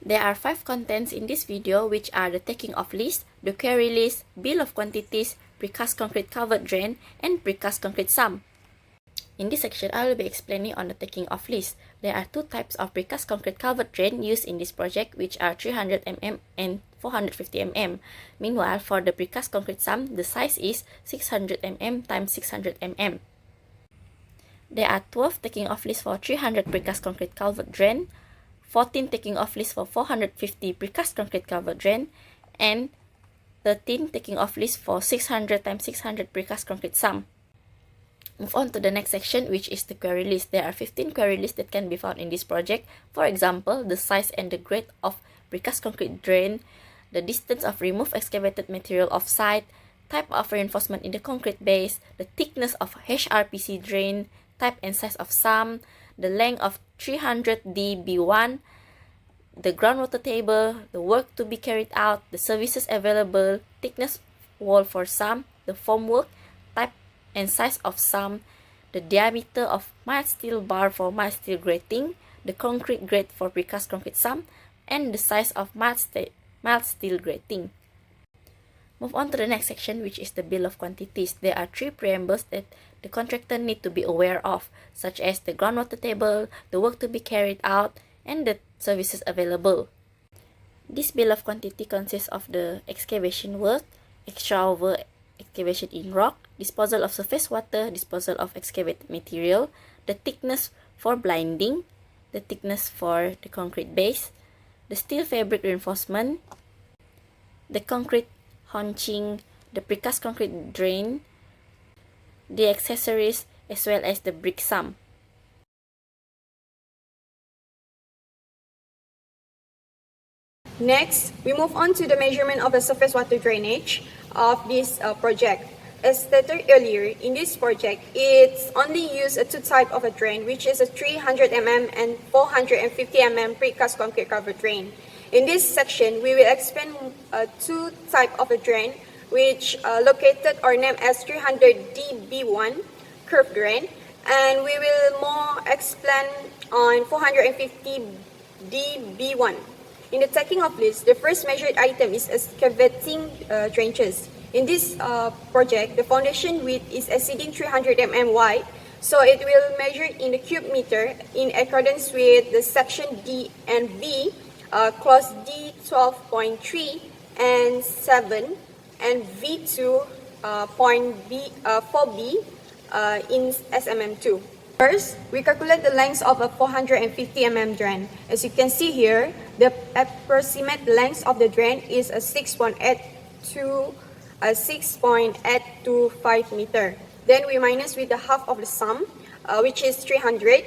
There are 5 contents in this video, which are the taking of list, the query list, bill of quantities, precast concrete covered drain, and precast concrete sum. In this section, I will be explaining on the taking of list. There are 2 types of precast concrete covered drain used in this project, which are 300 mm and 450 mm. Meanwhile, for the precast concrete sum, the size is 600 mm times 600 mm. There are 12 taking off lists for 300 precast concrete covered drain, 14 taking off lists for 450 precast concrete covered drain, and 13 taking off lists for 600 times 600 precast concrete sum. Move on to the next section, which is the query list. There are 15 query lists that can be found in this project. For example, the size and the grade of precast concrete drain, the distance of removed excavated material off-site, type of reinforcement in the concrete base, the thickness of HRPC drain, type and size of sum, the length of 300 dB1, the groundwater table, the work to be carried out, the services available, thickness wall for sum, the formwork, type and size of sum, the diameter of mild steel bar for mild steel grating, the concrete grade for precast concrete sum, and the size of mild steel grating. Move on to the next section, which is the bill of quantities. There are 3 preambles that the contractor need to be aware of, such as the groundwater table, the work to be carried out, and the services available. This bill of quantity consists of the excavation work, extra over excavation in rock, disposal of surface water, disposal of excavated material, the thickness for blinding, the thickness for the concrete base, the steel fabric reinforcement, the concrete haunching, the precast concrete drain, the accessories, as well as the brick sum. Next, we move on to the measurement of the surface water drainage of this project. As stated earlier, in this project, it's only used 2 types of a drain, which is a 300 mm and 450 mm precast concrete cover drain. In this section, we will explain 2 types of a drain, which located or named as 300 dB1 curved drain, and we will more explain on 450 dB1. In the taking of list, the first measured item is excavating trenches. In this project, the foundation width is exceeding 300 mm wide, so it will measure in the cube meter in accordance with the section D and B, clause D 12.3 and 7, and V2 point 4B in SMM2. First, we calculate the length of a 450 mm drain. As you can see here, the approximate length of the drain is a 6.8 to 6.825 meter. Then we minus with the half of the sum, which is 300,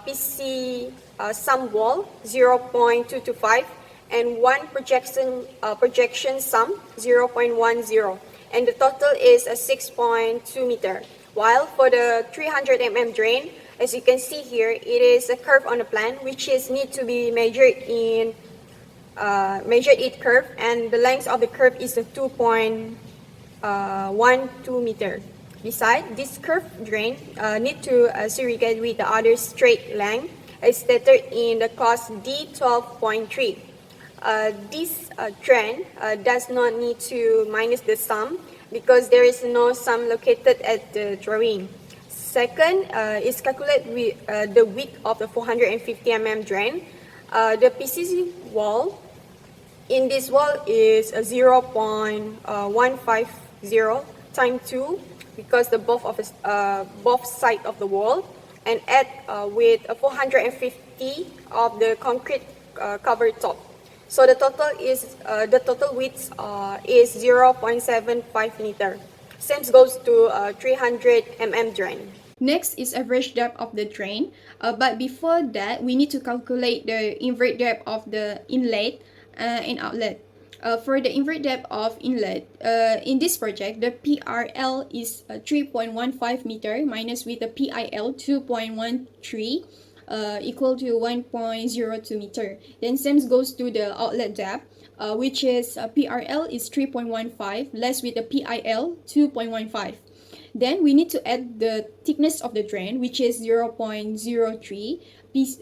PC sum wall 0.225, and 1 projection sum 0.10, and the total is a 6.2 meter. While for the 300 mm drain, as you can see here, it is a curve on the plan, which is need to be measured in it curve, and the length of the curve is a 2.12 meter. Besides, this curved drain need to segregate with the other straight length, as stated in the clause D12.3. This drain does not need to minus the sum, because there is no sum located at the drawing. Second is calculate with the width of the 450 mm drain. The PCC wall in this wall is 0.150 times 2, because the both side of the wall, and add with 450 of the concrete cover top. So the total width is 0.75 meter. Same goes to 300 mm drain. Next is average depth of the drain. But before that, we need to calculate the invert depth of the inlet and outlet. For the invert depth of inlet, in this project, the PRL is 3.15 meter minus with the PIL 2.13. Equal to 1.02 meter. Then same goes to the outlet depth, which is PRL is 3.15 less with the PIL 2.15. Then we need to add the thickness of the drain, which is 0.03.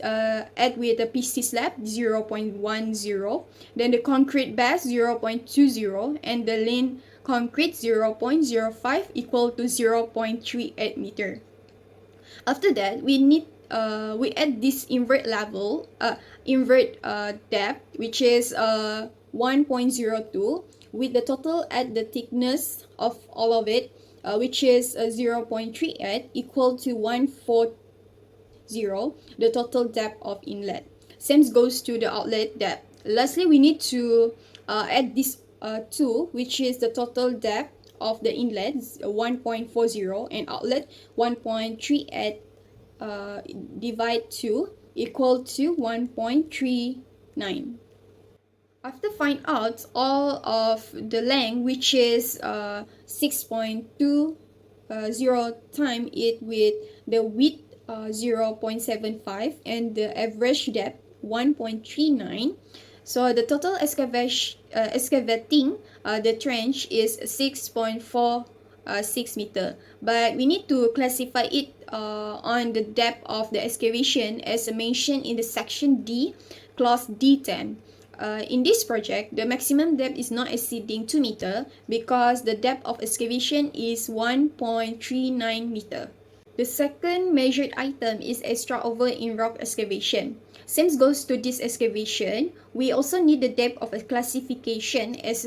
Add with the PC slab 0.10. Then the concrete base 0.20 and the lean concrete 0.05 equal to 0.38 meter. After that, we add this invert depth, which is 1.02, with the total at the thickness of all of it, which is 0.38 equal to 140, the total depth of inlet. Same goes to the outlet depth. Lastly, we need to add this 2, which is the total depth of the inlet 1.40 and outlet 1.38 divide 2 equal to 1.39. After find out all of the length, which is 6.20, time it with the width 0.75 and the average depth 1.39. So the total excavating the trench is 6.46 meter, but we need to classify it on the depth of the excavation as mentioned in the section D, clause D10. In this project, the maximum depth is not exceeding 2 meter because the depth of excavation is 1.39 meter. The second measured item is extra over in rock excavation. Same goes to this excavation. We also need the depth of a classification as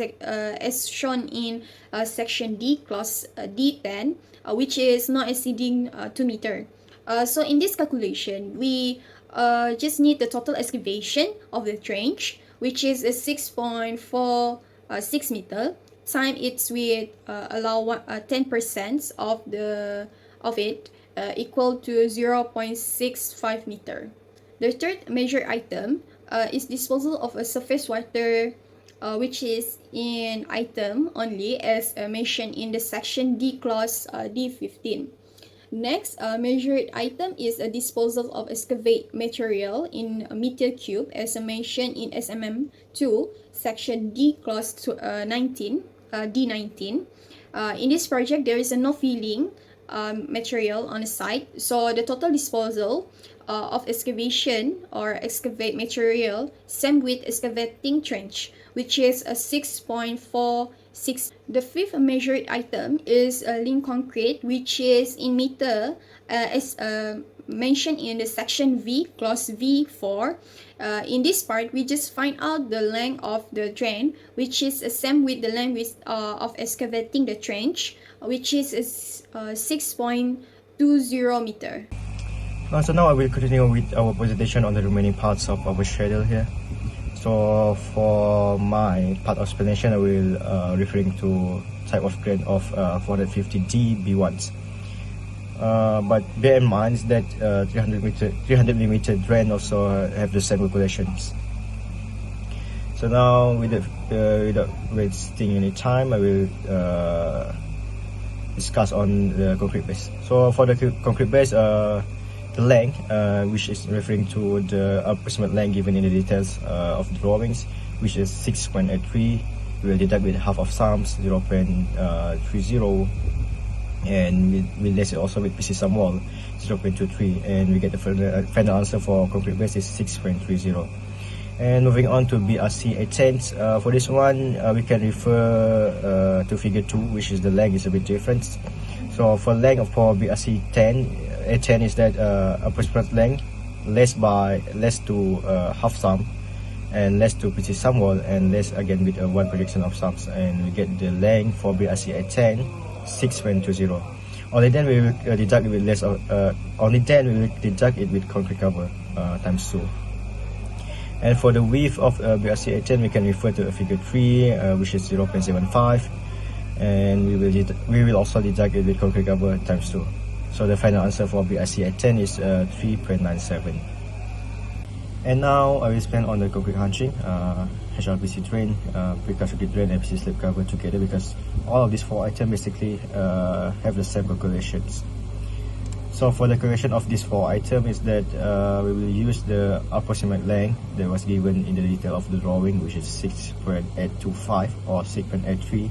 shown in section D, clause D10, which is not exceeding 2 meter. So in this calculation, we just need the total excavation of the trench, which is 6.46 meter. Time it's with allow 10% of it equal to 0.65 meter. The third measured item is disposal of a surface water, which is in item only as mentioned in the section D, clause D15. Next, measured item is a disposal of excavate material in a meter cube as mentioned in SMM2, section D, clause D19. In this project, there is no filling material on the site, so the total disposal of excavation or excavate material, same with excavating trench, which is a 6.46. The fifth measured item is a lean concrete, which is in meter as mentioned in the section V, clause V4. In this part, we just find out the length of the drain, which is the same with the length of excavating the trench, which is 6.20 meter. So now I will continue with our presentation on the remaining parts of our schedule here. So for my part of explanation, I will referring to type of drain of 450D B1s. But bear in mind that 300mm drain also have the same calculations. So now without wasting any time, I will discuss on the concrete base. So for the concrete base, the length, which is referring to the approximate length given in the details of the drawings, which is 6.83. We will deduct with half of SAMS 0.30, and we'll list it also with PC sum wall 0.23, and we get the final answer for concrete base is 6.30. And moving on to BRC 810, for this one we can refer to figure 2, which is the length is a bit different. So for length for BRC 810 is that approximate length less to half sum and less to PC sum wall and less again with one projection of sums, and we get the length for BRC 810 6.20. Only then we will deduct it with concrete cover times 2. And for the width of BRC 810, we can refer to figure 3, which is 0.75, and we will also deduct it with concrete cover times 2. So the final answer for BRC 810 is 3.97. And now I will expand on the concrete hunching, HRPC drain, precast drain, and PC slip cover together, because all of these 4 items basically have the same calculations. So for the calculation of these 4 items is that we will use the approximate length that was given in the detail of the drawing, which is 6.825 or 6.83,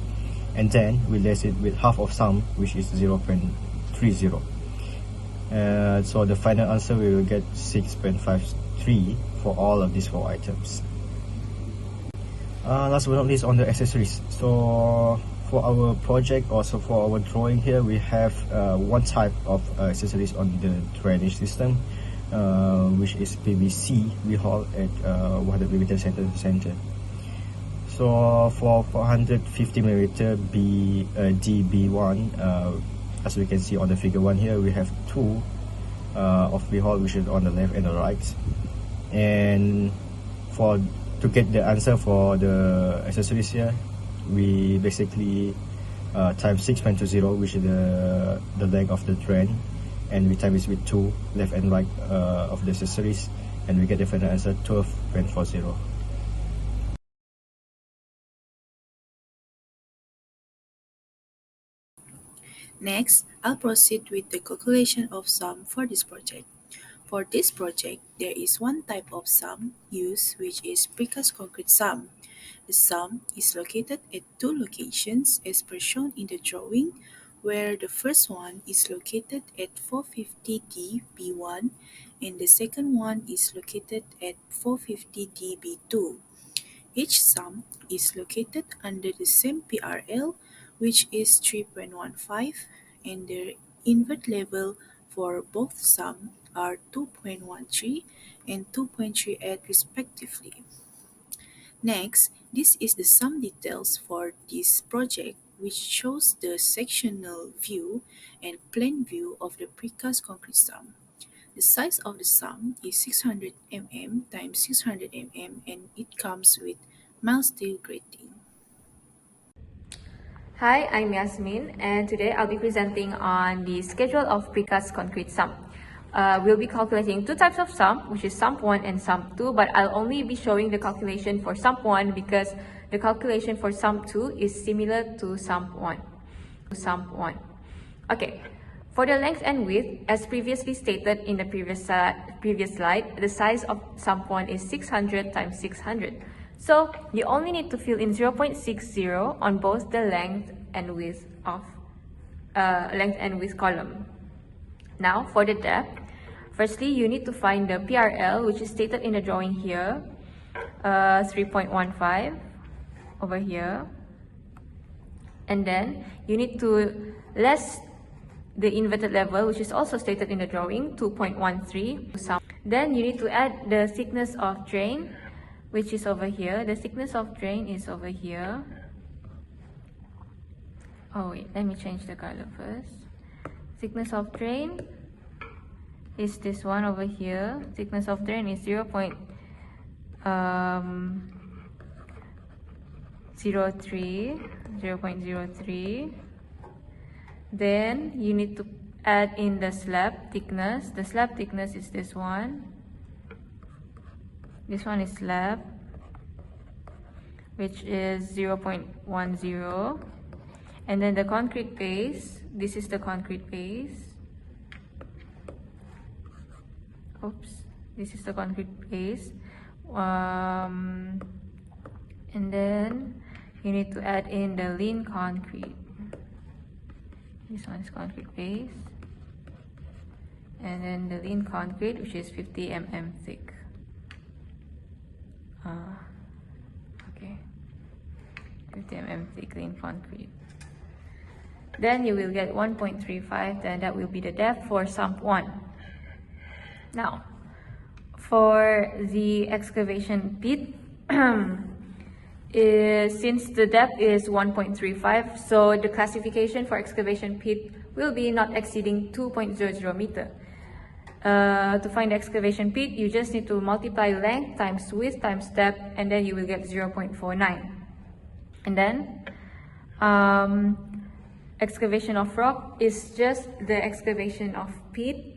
and then we less it with half of sum, which is 0.30. So the final answer, we will get 6.53 for all of these 4 items. Last but not least, on the accessories. So for our project, also for our drawing here, we have one type of accessories on the drainage system, which is PVC we hold at 100mm center. So for 450mm DB1, as we can see on the figure 1 here, we have 2 of V-hole, which is on the left and the right. And to get the answer for the accessories here, we basically times 6.20, which is the length of the drain, and we times it with 2 left and right of the accessories, and we get the final answer 12.40. Next, I'll proceed with the calculation of sum for this project. For this project, there is one type of sum used, which is precast concrete sum. The sum is located at 2 locations as per shown in the drawing, where the first one is located at 450D B1 and the second one is located at 450D B2. Each sum is located under the same PRL, which is 3.15, and the invert level for both sum are 2.13 and 2.38 respectively. Next, this is the sum details for this project, which shows the sectional view and plan view of the precast concrete sum. The size of the sum is 600 mm times 600 mm, and it comes with mild steel grating. Hi, I'm Yasmin, and today I'll be presenting on the schedule of precast concrete sum. We'll be calculating 2 types of sum, which is sump 1 and sump 2, but I'll only be showing the calculation for sump 1 because the calculation for sump 2 is similar to sump 1. Okay, for the length and width, as previously stated in the previous slide, the size of sump 1 is 600 times 600. So you only need to fill in 0.60 on both the length and width of column. Now for the depth, firstly you need to find the PRL, which is stated in the drawing here, 3.15 over here, and then you need to less the inverted level, which is also stated in the drawing, 2.13. Then you need to add the thickness of drain, which is over here. The thickness of drain is over here. Oh wait, let me change the color first. Thickness of drain is this one over here. Thickness of drain is 0.03. Then you need to add in the slab thickness. The slab thickness is this one. This one is slab, which is 0.10. And then the concrete base, this is the concrete base. Oops, this is the concrete base. And then you need to add in the lean concrete. This one is concrete base. And then the lean concrete, which is 50 mm thick. Okay, 50 mm thick lean concrete. Then you will get 1.35, then that will be the depth for sump 1. Now, for the excavation pit, since the depth is 1.35, so the classification for excavation pit will be not exceeding 2.00 meter. To find the excavation pit, you just need to multiply length times width times depth, and then you will get 0.49. And then excavation of rock is just the excavation of pit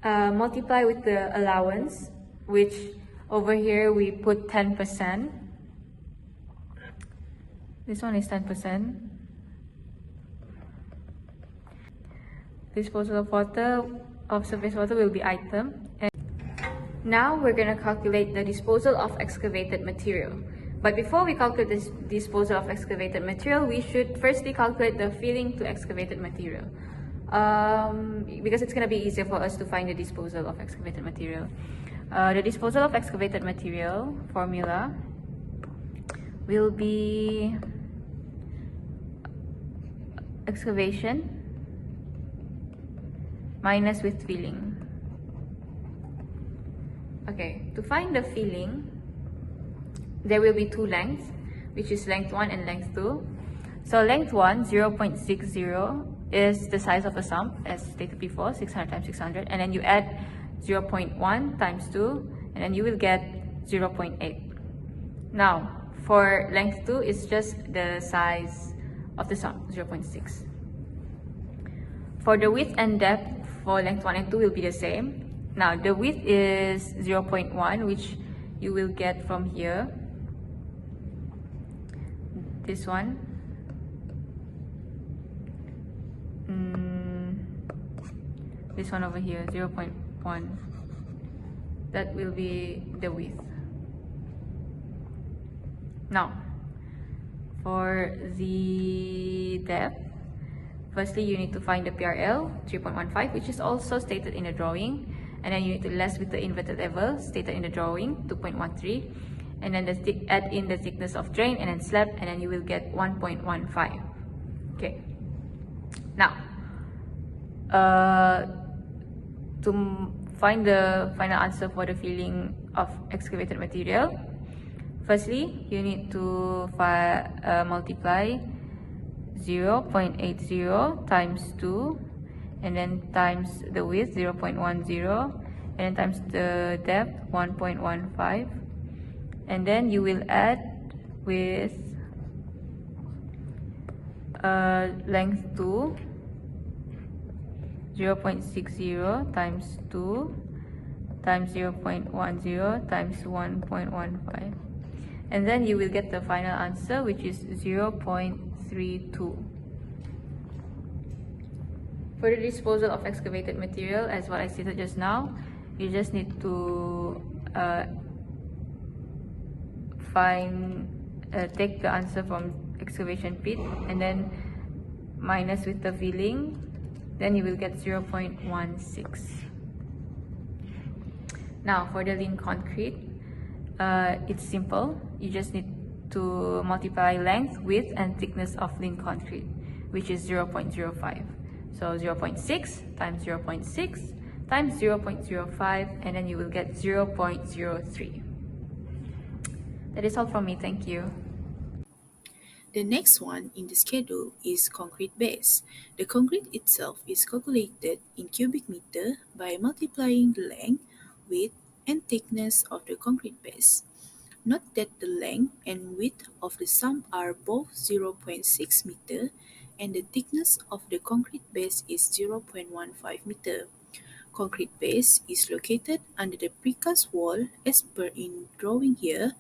multiply with the allowance, which over here we put 10%. This one is 10%. Disposal of water, of surface water will be item. And now we're going to calculate the disposal of excavated material. But before we calculate this disposal of excavated material, we should firstly calculate the filling to excavated material. Because it's going to be easier for us to find the disposal of excavated material. The disposal of excavated material formula will be excavation minus with filling. Okay, to find the filling, there will be two lengths, which is length 1 and length 2. So length 1, 0.60, is the size of the sump, as stated before, 600 times 600, and then you add 0.1 times 2, and then you will get 0.8. Now, for length 2, it's just the size of the sump, 0.6. For the width and depth, for length 1 and 2 will be the same. Now, the width is 0.1, which you will get from here. This one. This one over here, 0.1. That will be the width. Now, for the depth, firstly you need to find the PRL, 3.15, which is also stated in the drawing. And then you need to less with the inverted level, stated in the drawing, 2.13. And then add in the thickness of drain and then slab, and then you will get 1.15. Okay. Now, to find the final answer for the filling of excavated material, firstly, you need to multiply 0.80 times 2, and then times the width, 0.10, and then times the depth, 1.15, and then you will add with length 2, 0.60 times 2 times 0.10 times 1.15, and then you will get the final answer, which is 0.32. For the disposal of excavated material, as what I stated just now, you just need to take the answer from excavation pit and then minus with the filling, then you will get 0.16. Now for the lean concrete, it's simple. You just need to multiply length, width, and thickness of lean concrete, which is 0.05. So 0.6 times 0.6 times 0.05, and then you will get 0.03. That is all from me. Thank you. The next one in the schedule is concrete base. The concrete itself is calculated in cubic meter by multiplying the length, width, and thickness of the concrete base. Note that the length and width of the sump are both 0.6 meter and the thickness of the concrete base is 0.15 meter. Concrete base is located under the precast wall as per in drawing here.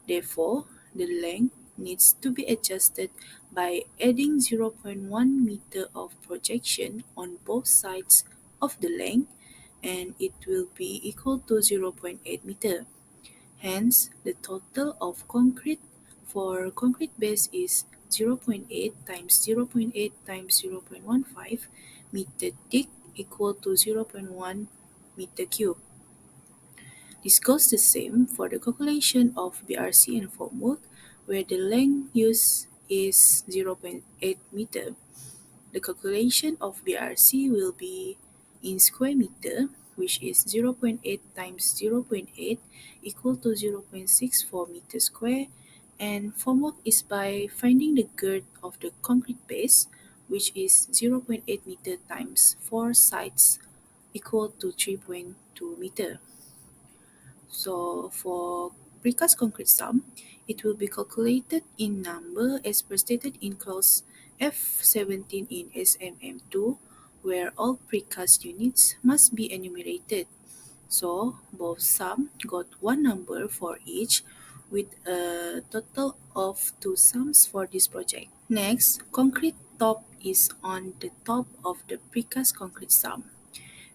Therefore, the length needs to be adjusted by adding 0.1 meter of projection on both sides of the length, and it will be equal to 0.8 meter. Hence, the total of concrete for concrete base is 0.8 times 0.8 times 0.15 meter thick equal to 0.1 meter cube. This goes the same for the calculation of BRC and formwork, where the length used is 0.8 meter. The calculation of BRC will be in square meter, which is 0.8 times 0.8 equal to 0.64 meter square, and formwork is by finding the girth of the concrete base, which is 0.8 meter times 4 sides equal to 3.2 meter. So for precast concrete sum, it will be calculated in number as per stated in clause F17 in SMM2, where all precast units must be enumerated. So both sum got one number for each, with a total of 2 sums for this project. Next, concrete top is on the top of the precast concrete sum.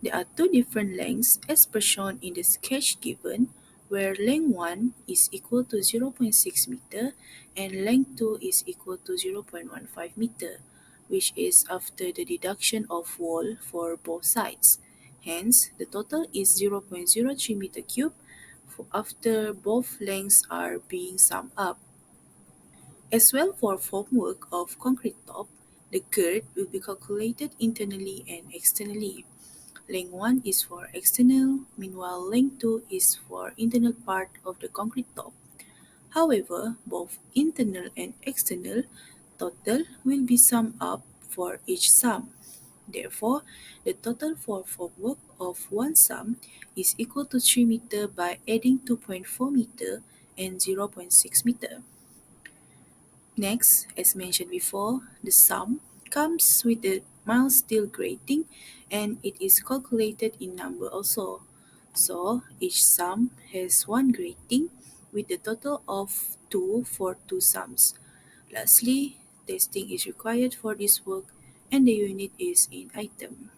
There are two different lengths as per shown in the sketch given, where length 1 is equal to 0.6 meter and length 2 is equal to 0.15 meter, which is after the deduction of wall for both sides. Hence, the total is 0.03 meter cube after both lengths are being summed up. As well, for formwork of concrete top, the girth will be calculated internally and externally. Length 1 is for external, meanwhile length 2 is for internal part of the concrete top. However, both internal and external total will be summed up for each sum. Therefore, the total for formwork of one sum is equal to 3 meter by adding 2.4 meter and 0.6 meter. Next, as mentioned before, the sum comes with the mild steel grating and it is calculated in number also. So, each sum has one grating with a total of 2 for 2 sums. Lastly, testing is required for this work and the unit is in item.